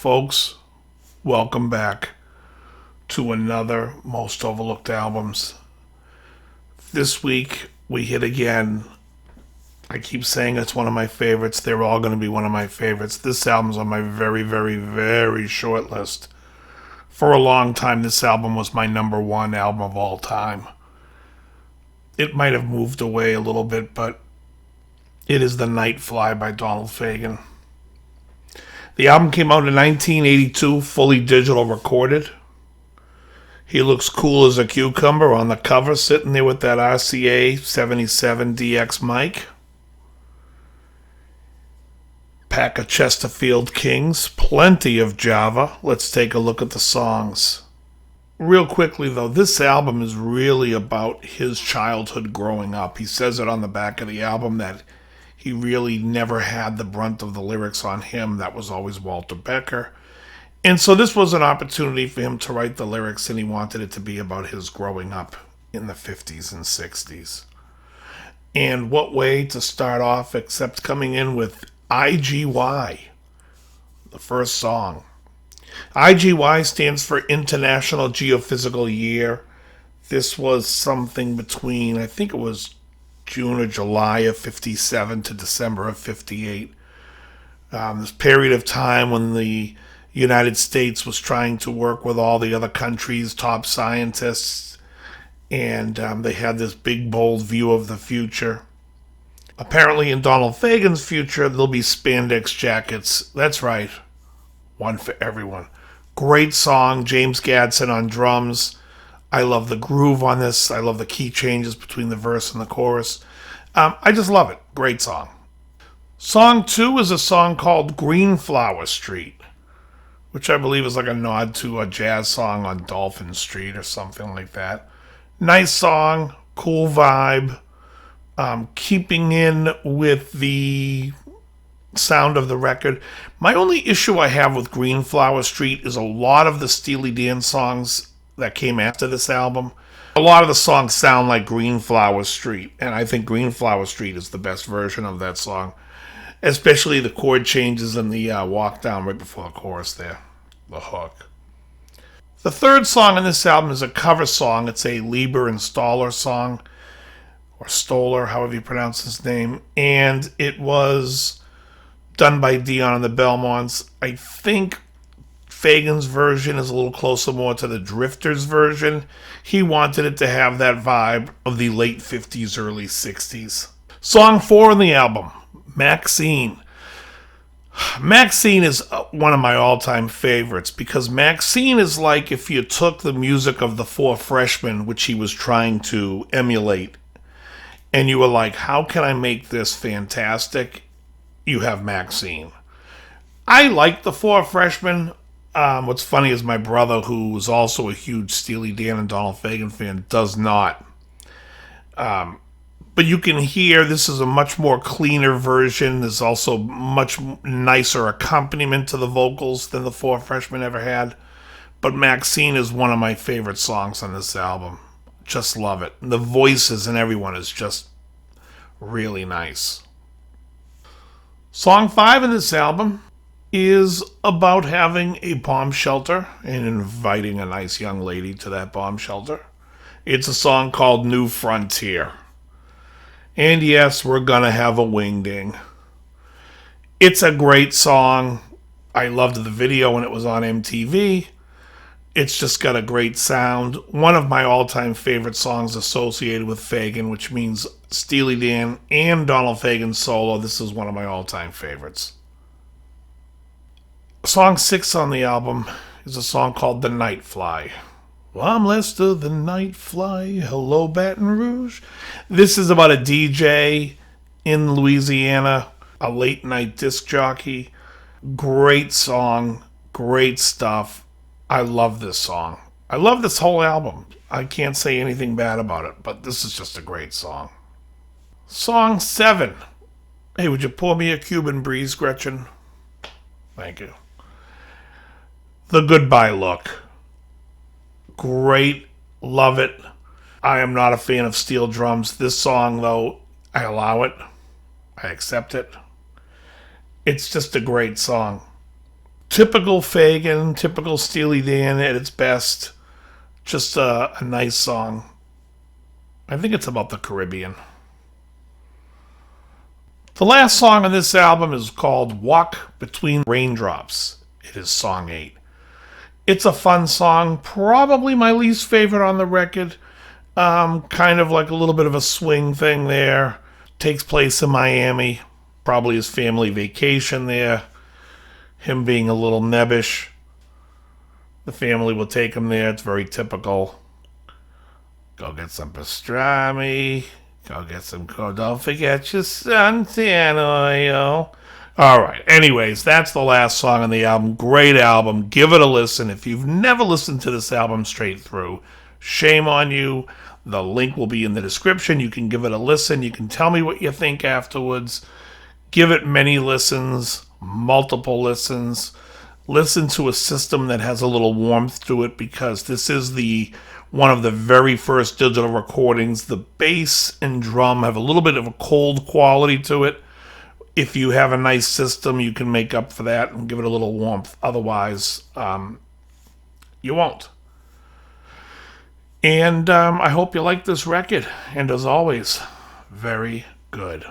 Folks, welcome back to another Most Overlooked Albums. This week, we hit again. I keep saying it's one of my favorites. They're all going to be one of my favorites. This album's on my very, very, very short list. For a long time, this album was my number one album of all time. It might have moved away a little bit, but it is the Nightfly by Donald Fagen. The album came out in 1982, fully digital recorded. He looks cool as a cucumber on the cover, sitting there with that RCA 77 DX mic. Pack of Chesterfield Kings, plenty of Java. Let's take a look at the songs. Real quickly though, this album is really about his childhood growing up. He says it on the back of the album that he really never had the brunt of the lyrics on him. That was always Walter Becker. And so this was an opportunity for him to write the lyrics, and he wanted it to be about his growing up in the 50s and 60s. And what way to start off except coming in with IGY, the first song. IGY stands for International Geophysical Year. This was something between, I think it was June or July of 57 to December of 58. This period of time when the United States was trying to work with all the other countries' top scientists, and they had this big, bold view of the future. Apparently in Donald Fagen's future, there'll be spandex jackets. That's right. One for everyone. Great song. James Gadsden on drums. I love the groove on this. I love the key changes between the verse and the chorus. I just love it. Great song. Song 2 is a song called Green Flower Street, which I believe is like a nod to a jazz song on Dolphin Street or something like that. Nice song. Cool vibe. Keeping in with the sound of the record. My only issue I have with Green Flower Street is a lot of the Steely Dan songs that came after this album. A lot of the songs sound like Green Flower Street, and I think Green Flower Street is the best version of that song, especially the chord changes and the walk down right before the chorus there, the hook. The third song on this album is a cover song. It's a Lieber and Stoller song, or Stoller, however you pronounce his name, and it was done by Dion and the Belmonts. I think Fagen's version is a little closer more to the Drifters version. He wanted it to have that vibe of the late 50s, early 60s. Song 4 on the album, Maxine. Maxine is one of my all-time favorites because Maxine is like if you took the music of the Four Freshmen, which he was trying to emulate, and you were like, how can I make this fantastic? You have Maxine. I like the Four Freshmen. What's funny is my brother, who is also a huge Steely Dan and Donald Fagen fan, does not. But you can hear this is a much more cleaner version. There's also much nicer accompaniment to the vocals than the Four Freshmen ever had. But Maxine is one of my favorite songs on this album. Just love it. The voices and everyone is just really nice. Song 5 in this album is about having a bomb shelter and inviting a nice young lady to that bomb shelter. It's a song called New Frontier. And yes, we're gonna have a wingding. It's a great song. I loved the video when it was on MTV. It's just got a great sound. One of my all-time favorite songs associated with Fagen, which means Steely Dan and Donald Fagen solo. This is one of my all-time favorites. Song 6 on the album is a song called The Nightfly. Well, I'm Lester the Nightfly. Hello, Baton Rouge. This is about a DJ in Louisiana, a late-night disc jockey. Great song. Great stuff. I love this song. I love this whole album. I can't say anything bad about it, but this is just a great song. Song 7. Hey, would you pour me a Cuban Breeze, Gretchen? Thank you. The Goodbye Look. Great. Love it. I am not a fan of steel drums. This song, though, I allow it. I accept it. It's just a great song. Typical Fagen, typical Steely Dan at its best. Just a nice song. I think it's about the Caribbean. The last song on this album is called Walk Between Raindrops. It is song 8. It's a fun song, probably my least favorite on the record. Kind of like a little bit of a swing thing there. Takes place in Miami. Probably his family vacation there. Him being a little nebbish. The family will take him there. It's very typical. Go get some pastrami. Go get some corn. Don't forget your suntan oil. All right. Anyways, that's the last song on the album. Great album. Give it a listen. If you've never listened to this album straight through, shame on you. The link will be in the description. You can give it a listen. You can tell me what you think afterwards. Give it many listens, multiple listens. Listen to a system that has a little warmth to it, because this is one of the very first digital recordings. The bass and drum have a little bit of a cold quality to it. If you have a nice system, you can make up for that and give it a little warmth. Otherwise, you won't. And I hope you like this record. And as always, very good.